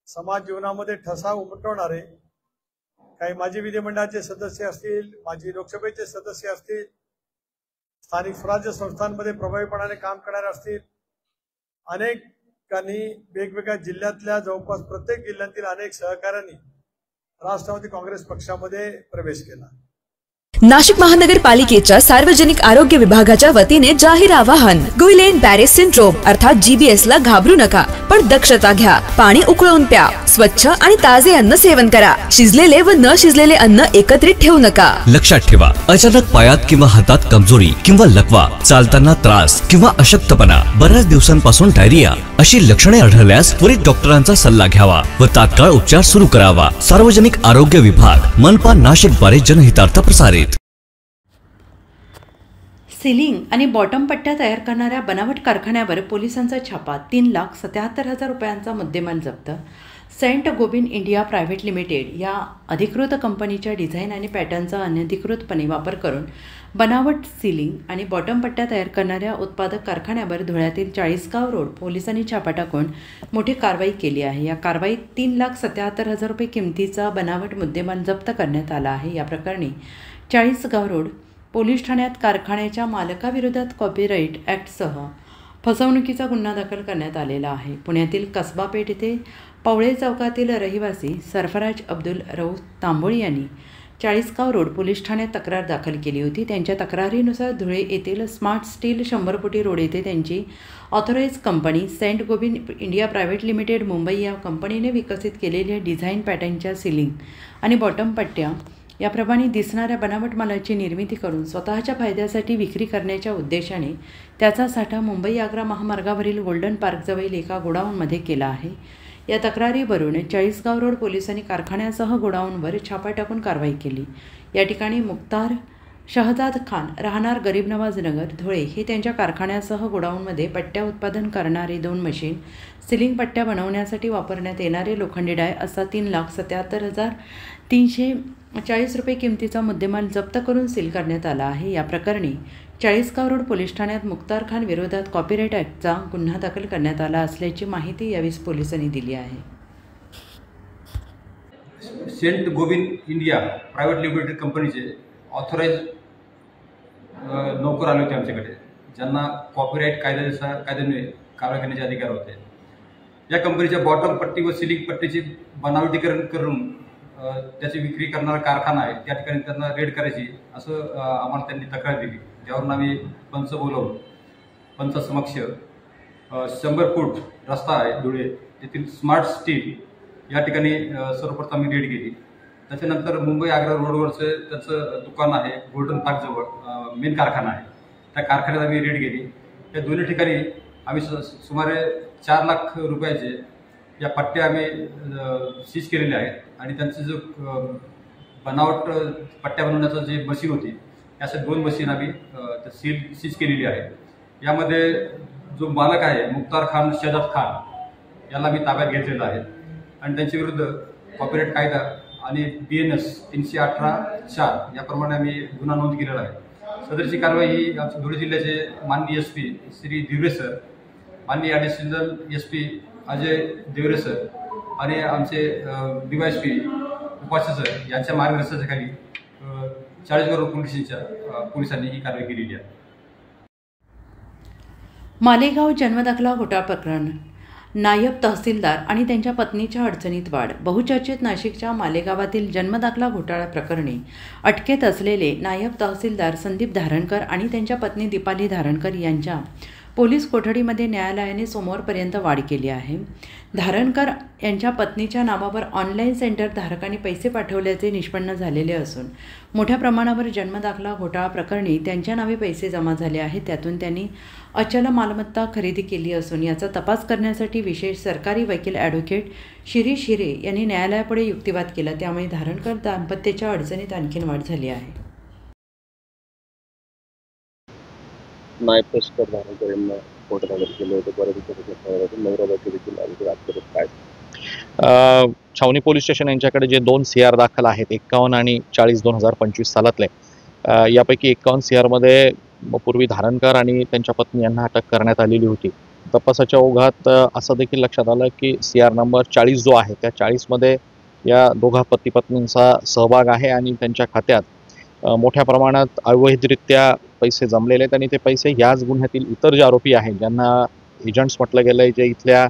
समाज जीवनामध्ये ठसा उमटवणारे काही माजी विधिमंडळाचे सदस्य असतील, माजी लोकसभेचे सदस्य असतील, स्थानिक स्वराज्य संस्थांमध्ये प्रभावीपणाने काम करणारे असतील, अनेकांनी वेगवेगळ्या जिल्ह्यातल्या जवळपास प्रत्येक जिल्ह्यातील अनेक सहकाऱ्यांनी राष्ट्रवादी काँग्रेस पक्षामध्ये प्रवेश केला. नाशिक महानगरपालिकेच्या सार्वजनिक आरोग्य विभागाच्या वतीने जाहीर आवाहन. गुइलेन बॅरे सिंड्रोम अर्थात GBS ला घाबरू नका, पण दक्षता घ्या. पाणी उकळून प्या. स्वच्छ आणि ताजे अन्न सेवन करा. शिजलेले व न शिजलेले अन्न एकत्रित ठेवू नका. लक्षात ठेवा, अचानक पायात किंवा हातात कमजोरी किंवा लकवा, चालताना त्रास किंवा अशक्तपणा, बऱ्याच दिवसांपासून डायरिया अशी लक्षणे आढळल्यास त्वरित डॉक्टरांचा सल्ला घ्यावा व तात्काळ उपचार सुरू करावा. सार्वजनिक आरोग्य विभाग मनपा नाशिक द्वारे जनहितार्थ प्रसारित. सिलिंग आणि बॉटम पट्ट्या तयार करणाऱ्या बनावट कारखान्यावर पोलिसांचा छापा. 3,77,000 रुपयांचा मुद्देमाल जप्त. Saint Gobain India Private Limited या अधिकृत कंपनीच्या डिझाईन आणि पॅटर्नचा अनधिकृतपणे वापर करून बनावट सिलिंग आणि बॉटम पट्ट्या तयार करणाऱ्या उत्पादक कारखान्यावर धुळ्यातील 40गाव रोड पोलिसांनी छापा टाकून मोठी कारवाई केली आहे. या कारवाईत 3,77,000 रुपये किमतीचा बनावट मुद्देमाल जप्त करण्यात आला आहे. या प्रकरणी 40गाव रोड पोलीस ठाण्यात कारखान्याच्या मालकाविरोधात कॉपीराईट ॲक्टसह फसवणुकीचा गुन्हा दाखल करण्यात आलेला आहे. पुण्यातील कसबा पेठ येथे पवळे चौकातील रहिवासी सरफराज अब्दुल रऊफ तांबोळी यांनी 40गाव रोड पोलीस ठाण्यात तक्रार दाखल केली होती. त्यांच्या तक्रारीनुसार धुळे येथील स्मार्ट स्टील 100 फुटी रोड येथे त्यांची authorise company Saint Gobain India Private Limited Mumbai या कंपनीने विकसित केलेल्या डिझाईन पॅटर्नच्या सिलिंग आणि बॉटम पट्ट्या याप्रमाणे दिसणाऱ्या बनावट मालाची निर्मिती करून स्वतःच्या फायद्यासाठी विक्री करण्याच्या उद्देशाने त्याचा साठा मुंबई आग्रा महामार्गावरील गोल्डन पार्कजवळील एका गोडाऊनमध्ये केला आहे. या तक्रारीवरून 40गाव रोड पोलिसांनी कारखान्यासह गोडाऊनवर छापा टाकून कारवाई केली. या ठिकाणी मुख्तार शहजाद खान राहणार गरीब नवाज नगर धुळे हे त्यांच्या कारखान्यासह गोडाऊनमध्ये पट्ट्या उत्पादन करणारे 2 मशीन, सिलिंग पट्ट्या बनवण्यासाठी वापरण्यात येणारे लोखंडी डाय असा 3,77,340 रुपये किमतीचा मुद्देमाल जप्त करून सील करण्यात आला आहे. या प्रकरणी 40गाव रोड पोलीस ठाण्यात मुख्तार खान विरोधात कॉपीराईट ॲक्टचा गुन्हा दाखल करण्यात आला असल्याची माहिती यावेळी पोलिसांनी दिली आहे. Saint Gobain India Private Limited कंपनीचे ऑथोराईज नोकर आले होते आमच्याकडे, ज्यांना कॉपीराईट कायद्याने कारवाई करण्याचे अधिकार होते. या कंपनीच्या बॉटम पट्टी व सिलिंग पट्टीचे बनावटीकरण करून त्याची विक्री करणारा कारखाना आहे, त्या ठिकाणी त्यांना रेड करायची असं आम्हाला त्यांनी तक्रार दिली. ज्यावरून आम्ही पंच बोलवून पंचासमक्ष 100 फूट रस्ता आहे धुळे येथील स्मार्ट स्टील या ठिकाणी सर्वप्रथम आम्ही रेड केली. त्याच्यानंतर मुंबई आग्रा रोडवरचं त्याचं दुकान आहे गोल्डन पार्कजवळ मेन कारखाना आहे, त्या कारखान्यात आम्ही रेड केली. या दोन्ही ठिकाणी आम्ही सुमारे 4 लाख रुपयाचे या पट्ट्या आम्ही सीज केलेल्या आहेत आणि त्यांचं जो बनावट पट्ट्या बनवण्याचं जे मशीन होती अशा 2 मशीन आम्ही सीज केलेली आहे. यामध्ये जो मालक आहे मुख्तार खान शहजाद खान याला मी ताब्यात घेतलेला आहे आणि त्यांच्या विरुद्ध कॉपीराईट कायदा आणि BNS 318(4) याप्रमाणे आम्ही गुन्हा नोंद केलेला आहे. सदरची कारवाई ही आमच्या धुळे जिल्ह्याचे माननीय SP श्री दिवरे सर, माननीय additional SP Ajay Deore sir आणि आमचे DYSP उपवासाचं यांच्या मार्गदर्शनाखाली 40 गाव पोलिसांनी ही कारवाई केलेली आहे. मालेगाव जन्मदाखला घोटाळा प्रकरण, नायब तहसीलदार आणि त्यांच्या पत्नीच्या अडचणीत वाढ. बहुचर्चित नाशिकच्या मालेगावातील जन्मदाखला घोटाळा प्रकरणी अटकेत असलेले नायब तहसीलदार संदीप धारणकर आणि त्यांच्या पत्नी दीपाली धारणकर यांच्या पोलीस कोठडीमध्ये न्यायालयाने सोमवारपर्यंत वाढ केली आहे. धारणकर यांच्या पत्नीच्या नावावर ऑनलाईन सेंटर धारकांनी पैसे पाठवल्याचे निष्पन्न झालेले असून मोठ्या प्रमाणावर जन्मदाखला घोटाळा प्रकरणी त्यांच्या नावे पैसे जमा झाले आहेत. त्यातून त्यांनी अचल मालमत्ता खरेदी केली असून याचा तपास करण्यासाठी विशेष सरकारी वकील ॲडव्होकेट शिरीष हिरे यांनी न्यायालयापुढे युक्तिवाद केला. त्यामुळे धारणकर दाम्पत्याच्या अडचणीत आणखीन वाढ झाली आहे. नायब तहसीलदार धारणकर यांना कोर्टात हजर केले होते. बऱ्याच नगरपालिका देखील काय छावणी पोलीस स्टेशन यांच्याकडे जे 2 CR दाखल आहेत 51 आणि 40/2025 सालातले, यापैकी 51 CR मध्ये पूर्वी धारणकर आणि त्यांच्या पत्नी यांना अटक करण्यात आलेली होती. तपासाच्या ओघात असं देखील लक्षात आलं की CR नंबर 40 जो आहे त्या 40 मध्ये या दोघा पती पत्नींचा सहभाग आहे आणि त्यांच्या खात्यात मोठ्या प्रमाणात अवैधरित्या पैसे जमलेले आहेत आणि ते पैसे याच गुन्ह्यातील इतर जे आरोपी आहेत ज्यांना एजंट्स म्हटलं गेलं आहे, जे इथल्या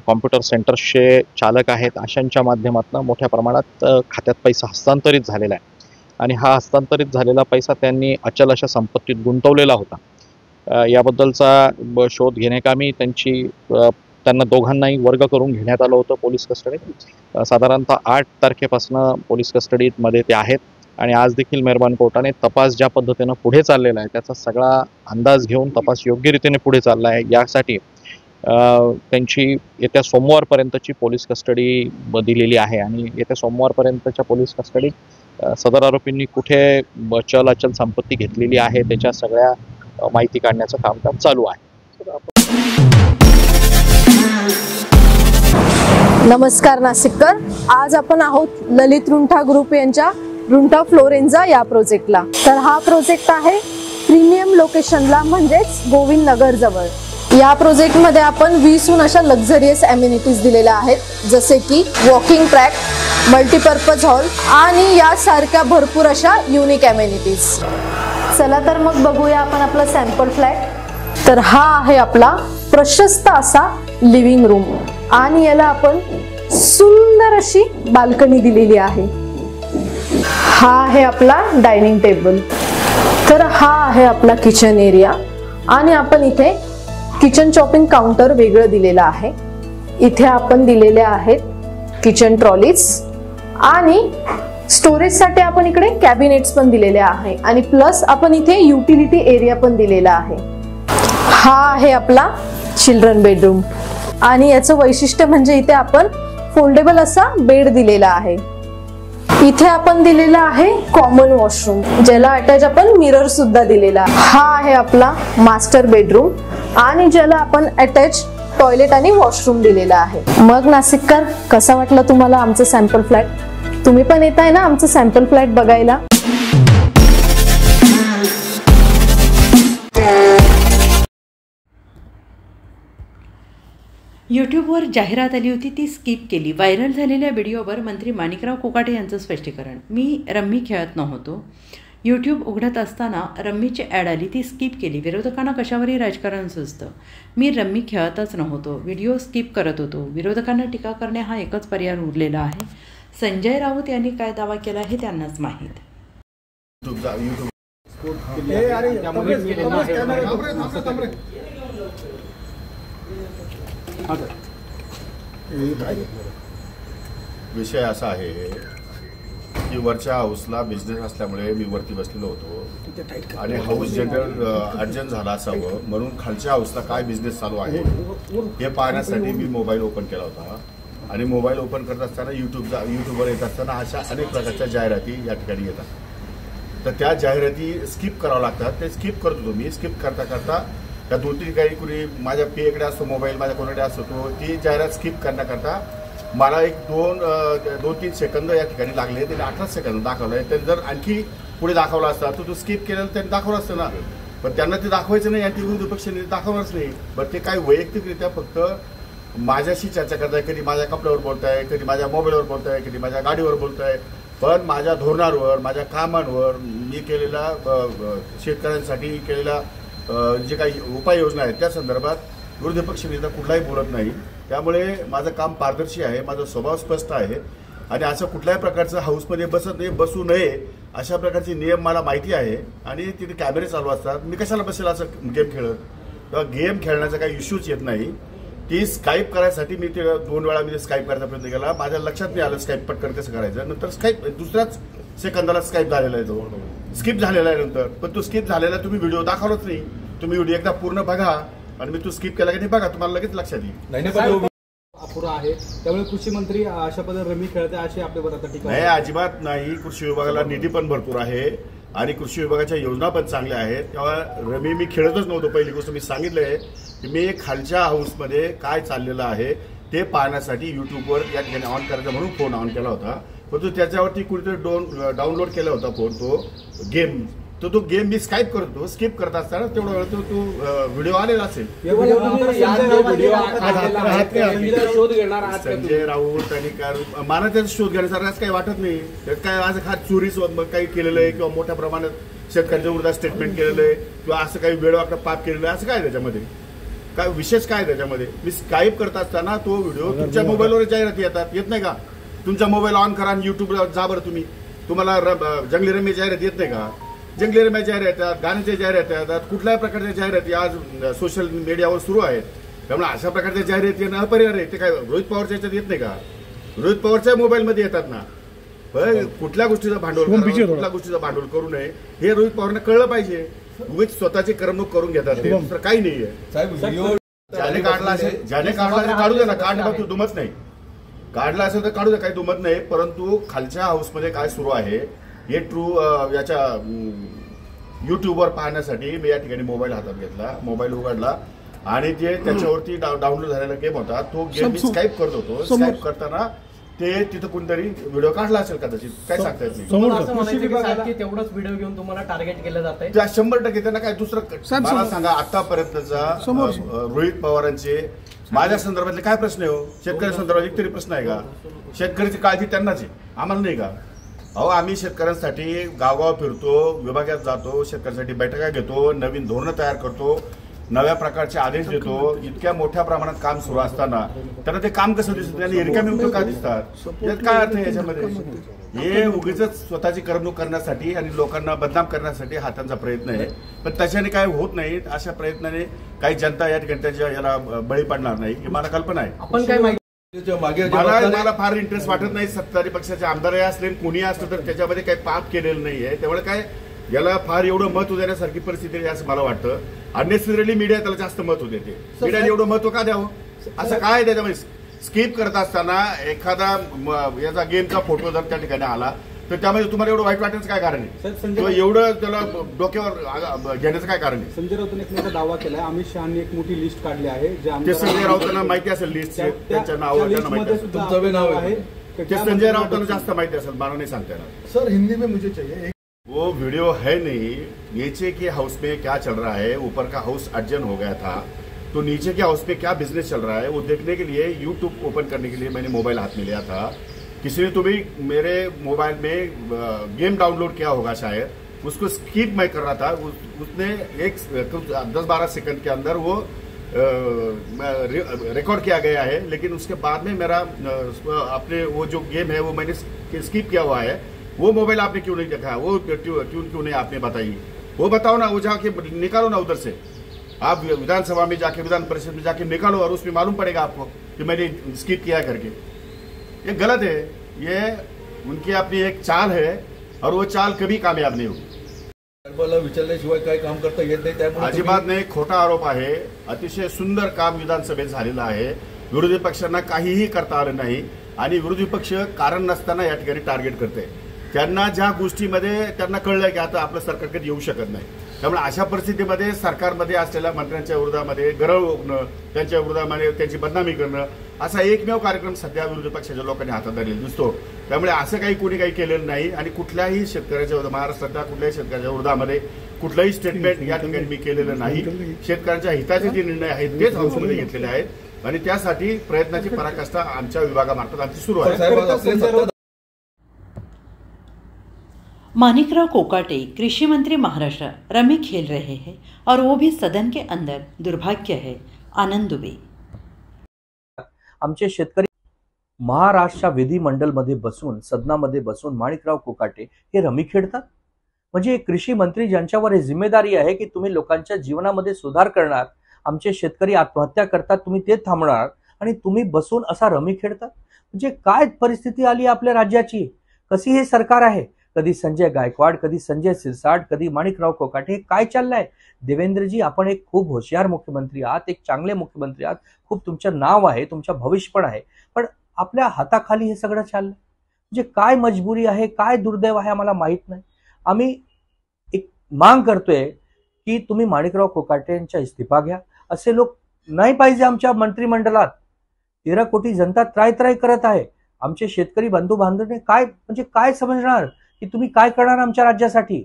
कॉम्प्युटर सेंटर्सचे चालक आहेत, अशांच्या माध्यमातून मोठ्या प्रमाणात खात्यात पैसा हस्तांतरित झालेला आहे आणि हा हस्तांतरित झालेला पैसा त्यांनी अचल अशा संपत्तीत गुंतवलेला होता. याबद्दलचा शोध घेण्याकामी त्यांना दोघांनाही वर्ग करून घेण्यात आलं होतं पोलीस कस्टडीत. साधारणतः 8 तारखेपासून पोलीस कस्टडीमध्ये ते आहेत आणि आज देखील मेहरबान कोर्टाने तपास ज्या पद्धतीनं पुढे चाललेला आहे त्याचा सगळा अंदाज घेऊन तपास योग्य रीतीने पुढे चालला आहे यासाठी त्यांची येत्या सोमवारपर्यंतची पोलीस कस्टडी दिलेली आहे आणि येत्या सोमवारपर्यंतच्या पोलीस कस्टडीत सदर आरोपींनी कुठे चल अचल संपत्ती घेतलेली आहे त्याच्या सगळ्या माहिती काढण्याचं कामकाज चालू आहे. नमस्कार नाशिककर, आज आपण आहोत ललित रुंठा ग्रुप यांच्या रुंठा फ्लोरेन्झा या प्रोजेक्टला. तर हा प्रोजेक्ट आहे प्रीमियम लोकेशनला, म्हणजेच गोविंद नगर जवळ. या प्रोजेक्टमध्ये आपण 20हून अशा लक्झरियस अम्युनिटीज दिलेल्या आहेत, जसे की वॉकिंग ट्रॅक, मल्टीपर्पज हॉल आणि यासारख्या भरपूर अशा युनिक अम्युनिटीज. चला तर मग बघूया आपण आपला सॅम्पल फ्लॅट. तर हा आहे आपला प्रशस्त असा लिव्हिंग रूम आणि याला आपण सुंदर अशी बाल्कनी दिलेली आहे. हा आहे आपला डायनिंग टेबल. तर हा आहे आपला किचन एरिया आणि आपण इथे किचन चॉपिंग काउंटर वेगळं दिलेलं आहे. इथे आपण दिलेले आहेत किचन ट्रॉलीज आणि स्टोरेजसाठी आपण इकडे कॅबिनेट्स पण दिलेले आहे आणि प्लस आपण इथे युटिलिटी एरिया पण दिलेला आहे. हा आहे आपला चिल्ड्रन बेडरूम आणि याचं वैशिष्ट्य म्हणजे इथे आपण फोल्डेबल असा बेड दिलेला आहे. इथे आपण दिलेला आहे कॉमन वॉशरूम, ज्याला अटॅच आपण मिरर सुद्धा दिलेला आहे. हा आहे आपला मास्टर बेडरूम आणि ज्याला आपण अटॅच टॉयलेट आणि वॉशरूम दिलेला आहे. मग नाशिककर, कसा वाटला तुम्हाला आमचं सॅम्पल फ्लॅट? तुम्ही पण येत आहे ना आमचं सॅम्पल फ्लॅट बघायला? यूट्यूबवर जाहिरात आली होती ती स्किप केली. व्हायरल झालेल्या व्हिडिओवर मंत्री माणिकराव कोकाटे यांचं स्पष्टीकरण. मी रम्मी खेळत नव्हतो. यूट्यूब उघडत असताना रम्मीची ॲड आली, ती स्किप केली. विरोधकांना कशावरही राजकारण सुचतं. मी रम्मी खेळतच नव्हतो, व्हिडिओ स्किप करत होतो. विरोधकांना टीका करणे हा एकच पर्याय उरलेला आहे. संजय राऊत यांनी काय दावा केला हे त्यांनाच माहीत. विषय असा आहे की वरच्या हाऊसला बिझनेस असल्यामुळे मी वरती बसलेलो होतो आणि हाऊस जनरल अर्जंट झाला असावं म्हणून खालच्या हाऊसला काय बिझनेस चालू आहे हे पाहण्यासाठी मी मोबाईल ओपन केला होता आणि मोबाईल ओपन करत असताना यूट्यूबवर येत असताना अशा अनेक प्रकारच्या जाहिराती या ठिकाणी येतात. तर त्या जाहिराती स्किप कराव्या लागतात. ते स्किप करत होतो मी. स्किप करता करता त्या 2-3 काही कुणी माझ्या पेकडे असतो मोबाईल, माझ्या कोणाकडे असतो, तो ती जाहिरात स्किप करण्याकरता मला एक 2-3 सेकंद या ठिकाणी लागले. त्याने 18 सेकंद दाखवलं आहे. त्यांनी जर आणखी पुढे दाखवला असता तो स्किप केलेला त्यांनी दाखवलं असतं ना, पण त्यांना ते दाखवायचं नाही आणि ती विरोधी पक्षाने दाखवणारच नाही. बरं, ते काय वैयक्तिकरित्या फक्त माझ्याशी चर्चा करताय, कधी माझ्या कपड्यावर बोलताय, कधी माझ्या मोबाईलवर बोलताय, कधी माझ्या गाडीवर बोलताय, पण माझ्या धोरणांवर, माझ्या कामांवर, मी केलेल्या शेतकऱ्यांसाठी केलेल्या जे काही उपाययोजना आहेत त्या संदर्भात विरोधी पक्ष नेता कुठलाही बोलत नाही. त्यामुळे माझं काम पारदर्शी आहे, माझा स्वभाव स्पष्ट आहे आणि असं कुठल्याही प्रकारचं हाऊसमध्ये बसू नये अशा प्रकारचे नियम मला माहिती आहे. आणि तिथे कॅमेरे चालू असतात, मी कशाला बसेल असं गेम खेळत. तेव्हा गेम खेळण्याचा काही इश्यूच येत नाही. ती स्काईप करायसाठी मी ते 2 वेळा मी स्काईप करायचा प्रयत्न केला, माझ्या लक्षात नाही आलं स्काईप पटकन कसं करायचं. नंतर स्काईप दुसऱ्याच सेकंदाला स्काईप झालेला आहे, तो स्किप झालेला आहे नंतर. पण तो स्किप झालेला तुम्ही व्हिडिओ दाखवलाच नाही. तुम्ही व्हिडिओ एकदा पूर्ण बघा आणि मी तो स्किप केला की नाही बघा, तुम्हाला लगेच लक्षात येईल. अपुरा आहे, त्यामुळे कृषी मंत्री अशा पद्धतीने रमी खेळते अशी आपल्यावर आता टीका नाही, अजिबात नाही. कृषी विभागाला निधी पण भरपूर आहे आणि कृषी विभागाच्या योजना पण चांगल्या आहेत. तेव्हा रमी मी खेळतच नव्हतो. पहिली गोष्ट मी सांगितलंय की मी खालच्या हाऊसमध्ये काय चाललेलं आहे ते पाहण्यासाठी युट्यूबवर या ठिकाणी ऑन करायचा म्हणून फोन ऑन केला होता. परंतु त्याच्यावरती कुठेतरी डाउनलोड केला होता फोन, तो गेम. तो गेम मी स्काईप करतो, स्किप करत असताना तेवढा वेळ तो व्हिडिओ आलेला असेल. संजय राऊत आणि मला त्याचा शोध घेण्यासारखं काही वाटत नाही. त्यात काय आज चोरी काही केलेलं आहे किंवा मोठ्या प्रमाणात शेतकऱ्यांच्या विरोधात स्टेटमेंट केलेलं आहे किंवा असं काही वेळवाकड पाप केलेलं आहे असं काय त्याच्यामध्ये, काय विशेष काय त्याच्यामध्ये. मी स्काईप करत असताना तो व्हिडिओ तुमच्या मोबाईलवर जाहिराती येत नाही का? तुमचा मोबाईल ऑन करा आणि युट्यूबला जा बरं तुम्ही. तुम्हाला जंगली रमी जाहिरात येत नाही का? जंगली रम्या जाहिरात येतात, गाण्याच्या जाहिराती येतात, कुठल्याही प्रकारच्या जाहिराती आज सोशल मीडियावर सुरू आहेत. त्यामुळे अशा प्रकारच्या जाहिराती येणं अपरिहार्य आहे. ते काय रोहित पवारच्या याच्यात येत नाही का? रोहित पवारच्या मोबाईलमध्ये येतात ना. कुठल्या गोष्टीचं भांडवल करावं, कुठल्या गोष्टीचं भांडवल करू नये हे रोहित पवारांना कळलं पाहिजे. उगीच स्वतःची करमणूक करून घेतात ते, दुसरं काही नाहीये. ज्याने काढला असेल, ज्याने काढला काढू द्या ना, काढणं दुमत नाही. काढला असेल तर काढू द्या, काही दुमत नाही. परंतु खालच्या हाऊसमध्ये काय सुरू आहे हे ट्रू याच्या युट्यूबवर पाहण्यासाठी मी या ठिकाणी मोबाईल हातात घेतला, मोबाईल उघडला आणि जे त्याच्यावरती डाउनलोड झालेला गेम होता तो गेम मी स्काईप करत होतो. स्काईप करताना ते तिथं कोणतरी व्हिडिओ काढला असेल कदाचित, काय सांगता येत नाही. तेवढंच व्हिडिओ घेऊन तुम्हाला टार्गेट केलं जात आहे. त्या 100% त्यांना काय दुसरं मला सांगा. आतापर्यंतचा रोहित पवारांचे माझ्या संदर्भातले काय प्रश्न आहे हो? शेतकरी संदर्भात एक तरी प्रश्न आहे का? शेतकऱ्याची काळजी त्यांनाच आहे, आम्हाला नाही का? अहो, आम्ही शेतकऱ्यांसाठी गावगाव फिरतो, विभागात जातो, शेतकऱ्यांसाठी बैठका घेतो, नवीन धोरणं तयार करतो, नव्या प्रकारचे आदेश देतो. इतक्या मोठ्या प्रमाणात काम सुरू असताना त्यांना ते काम कसं दिसतं आणि रिकामी उद्योग का दिसतात? यात काय अर्थ आहे याच्यामध्ये? हे उगीच स्वतःची करमणूक करण्यासाठी आणि लोकांना बदनाम करण्यासाठी हा त्यांचा प्रयत्न आहे. पण त्याच्याने काय होत नाही. अशा प्रयत्नाने काही जनता या ठिकाणी त्याच्या याला बळी पडणार नाही ही मला कल्पना आहे. आपण काय माहिती मला फार इंटरेस्ट वाटत नाही. सत्ताधारी पक्षाचे आमदारही असले कोणी असलं तर त्याच्यामध्ये काही पाप केलेलं नाहीये. त्यामुळे काय याला फार एवढं महत्व देण्यासारखी परिस्थिती आहे असं मला वाटतं. अननेसेसरीली मीडिया त्याला जास्त महत्व देते. मीडियाने एवढं महत्व का द्यावं? असं काय त्याच्यामध्ये स्किप करत असताना एखादा याचा गेमचा फोटो जर त्या ठिकाणी आला तर त्यामध्ये तुम्हाला एवढं वाईट वाटण्याचं काय कारण आहे? किंवा एवढं त्याला डोक्यावर घेण्याचं काय कारण आहे? संजय राऊतांनी एक मोठा दावा केलाय. अमित शहानी एक मोठी लिस्ट काढली आहे. ते संजय राऊतांना माहिती असेल लिस्ट, त्यांच्या नावावर त्यांना माहिती असेल. ते संजय राऊतांना जास्त माहिती असेल, मला नहीं सांगता येणार. सर हिंदी में मुझे चाहिए. वो वीडियो है नहीं. नीचे के हाउस में क्या चल रहा है, ऊपर का हाउस अर्जन हो गया था, तो नीचे के हाउस में क्या बिजनेस चल रहा है वो देखने के लिए यूट्यूब ओपन करने के लिए मैंने मोबाइल हाथ में लिया था. किसी ने तो भी मेरे मोबाइल में गेम डाउनलोड किया होगा शायद, उसको स्किप मैं कर रहा था. उसने 10-12 सेकंड के अंदर वो रिकॉर्ड किया गया है. लेकिन उसके बाद में मेरा अपने वो जो गेम है वो मैंने स्किप किया हुआ है. वो मोबाइल आपने क्यों नहीं देखा? वो ट्यून क्यों नहीं आपने बताई? वो बताओ ना, वो जाके निकालो ना उधर से. आप विधानसभा में जाके, विधान परिषद में जाके निकालो और उसमें मालूम पड़ेगा आपको कि मैंने स्किप किया करके. ये गलत है. ये उनकी अपनी एक चाल है और वो चाल कभी कामयाब नहीं होगी. विचारल्याशिवाय काय काम करता येत नाही त्यामुळे अजिबात नाही. खोटा आरोप आहे. अतिशय सुंदर काम विधानसभेत झालेलं आहे. विरोधी पक्षांना काहीही करता आलं नाही आणि विरोधी पक्ष कारण नसताना या ठिकाणी टार्गेट करते. त्यांना ज्या गोष्टीमध्ये त्यांना कळलंय की आता आपलं सरकार कधी येऊ शकत नाही त्यामुळे अशा परिस्थितीमध्ये सरकारमध्ये असलेल्या मंत्र्यांच्या विरोधामध्ये गरळ ओकणं, त्यांच्या विरोधामध्ये त्यांची बदनामी करणं असा एकमेव कार्यक्रम सध्या विरोधी पक्षाच्या लोकांनी हातात धरलेला दिसतो. त्यामुळे असं कोणी काही केलेलं नाही आणि कुठल्याही शेतकऱ्याच्या महाराष्ट्रातल्या कुठल्याही शेतकऱ्याच्या विरोधामध्ये कुठलंही स्टेटमेंट या ठिकाणी मी केलेलं नाही. शेतकऱ्यांच्या हिताचे जे निर्णय आहेत तेच हाऊसमध्ये घेतलेले आहेत आणि त्यासाठी प्रयत्नाची पराकाष्ठा आमच्या विभागामार्फत आमची सुरू आहे. माणिकराव कोकाटे कृषि मंत्री महाराष्ट्र रमी खेल रहे हैं और वो भी सदन के अंदर, दुर्भाग्य है. आनंद दुबे. आमचे शेतकरी महाराष्ट्र विधिमंडळमध्ये बसून, सदनामध्ये बसून माणिकराव कोकाटे हे रमी खेळतात. म्हणजे कृषी मंत्री ज्यांच्यावर हे जिम्मेदारी आहे की तुम्ही लोकांच्या जीवनामध्ये सुधार करणार, आमचे शेतकरी आत्महत्या करतात तुम्ही ते थांबणार आणि तुम्ही बसून असा रमी खेळतात. म्हणजे काय परिस्थिती आली आपल्या राज्याची, कशी हे सरकार आहे. कधी संजय गायकवाड, कधी संजय सिरसाट, कधी माणिकराव कोकाटे, हे काय चाललंय. देवेंद्रजी, आपण एक खूप हुशार मुख्यमंत्री आहात, एक चांगले मुख्यमंत्री आहात, खूप तुमचं नाव आहे, तुमचं भविष्य पण आहे, पण आपल्या हाताखाली हे सगळं चाललंय. म्हणजे काय मजबुरी आहे, काय दुर्दैव आहे आम्हाला माहित नाही. आम्ही एक मांग करतोय की तुम्ही माणिकराव कोकाटे यांचा इस्तिफा घ्या. असे लोक नाही पाहिजे आमच्या मंत्रिमंडळात. 13 कोटी जनता त्राय करत आहे. आमचे शेतकरी बंधू बांधवने काय समजणार की तुम्ही काय करणार आमच्या राज्यासाठी.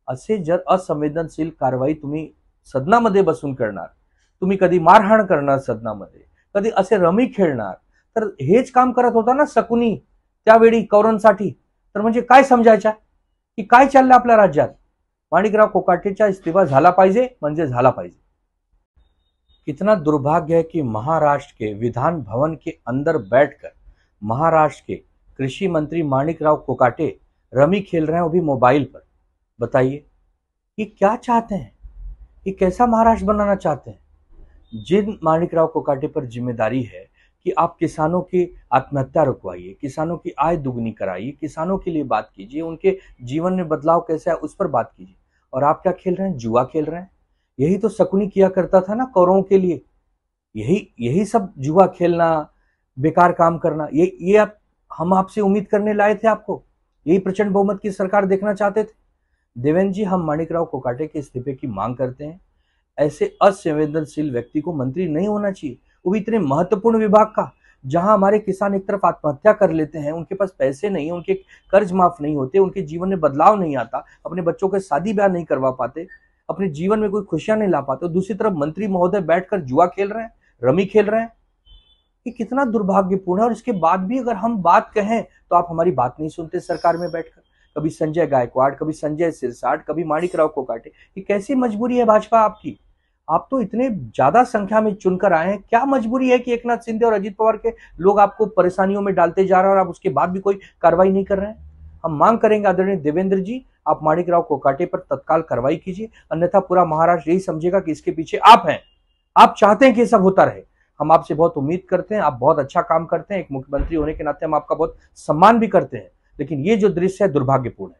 असे जर असंवेदनशील कारवाई तुम्ही सदनामध्ये बसून करणार, तुम्ही कधी मारहाण करणार सदनामध्ये, कधी असे रमी खेळणार, तर हेच काम करत होता ना शकुनी त्यावेळी कौरांसाठी. तर म्हणजे काय समजायच्या की काय चाललं आपल्या राज्यात. माणिकराव कोकाटेचा इस्तीफा झाला पाहिजे म्हणजे झाला पाहिजे. कितना दुर्भाग्य है कि महाराष्ट्र के विधान भवन के अंदर बैठकर महाराष्ट्र के कृषि मंत्री माणिकराव कोकाटे रमी खेल रहे हैं, वो भी मोबाइल पर. बताइए ये क्या चाहते हैं, ये कैसा महाराष्ट्र बनाना चाहते हैं. जिन माणिकराव कोकाटे पर जिम्मेदारी है कि आप किसानों की आत्महत्या रुकवाइए, किसानों की आय दुगनी कराइए, किसानों के लिए बात कीजिए, उनके जीवन में बदलाव कैसा है उस पर बात कीजिए. और आप क्या खेल रहे हैं, जुआ खेल रहे हैं. यही तो शकुनी किया करता था ना कौरवों के लिए. यही सब जुआ खेलना, बेकार काम करना, ये हम आपसे उम्मीद करने लाए थे. आपको यही प्रचंड बहुमत की सरकार देखना चाहते थे. देवेंद्र जी, हम माणिकराव कोकाटे के इस्तीफे की मांग करते हैं. ऐसे असंवेदनशील व्यक्ति को मंत्री नहीं होना चाहिए, वो भी इतने महत्वपूर्ण विभाग का, जहां हमारे किसान एक तरफ आत्महत्या कर लेते हैं, उनके पास पैसे नहीं, उनके कर्ज माफ नहीं होते, उनके जीवन में बदलाव नहीं आता, अपने बच्चों के शादी ब्याह नहीं करवा पाते, अपने जीवन में कोई खुशियां नहीं ला पाते. दूसरी तरफ मंत्री महोदय बैठकर जुआ खेल रहे हैं, रमी खेल रहे हैं. ये कितना दुर्भाग्यपूर्ण है. और इसके बाद भी अगर हम बात कहें तो आप हमारी बात नहीं सुनते सरकार में बैठकर. कभी संजय गायकवाड़, कभी संजय सिरसाट, कभी माणिकराव कोकाटे. ये कैसी मजबूरी है भाजपा आपकी. आप तो इतने ज्यादा संख्या में चुनकर आए हैं, क्या मजबूरी है कि एकनाथ शिंदे और अजित पवार के लोग आपको परेशानियों में डालते जा रहे हैं और आप उसके बाद भी कोई कार्रवाई नहीं कर रहे हैं. हम मांग करेंगे आदरणीय देवेंद्र जी, आप माणिकराव कोकाटे पर तत्काल कार्रवाई कीजिए, अन्यथा पूरा महाराष्ट्र यही समझेगा कि इसके पीछे आप हैं. आप चाहते हैं कि ये सब होता रहे. हम आपसे बहुत उम्मीद करते हैं, आप बहुत अच्छा काम करते हैं. एक मुख्यमंत्री होने के नाते हम आपका बहुत सम्मान भी करते हैं, लेकिन ये जो दृश्य है दुर्भाग्यपूर्ण है.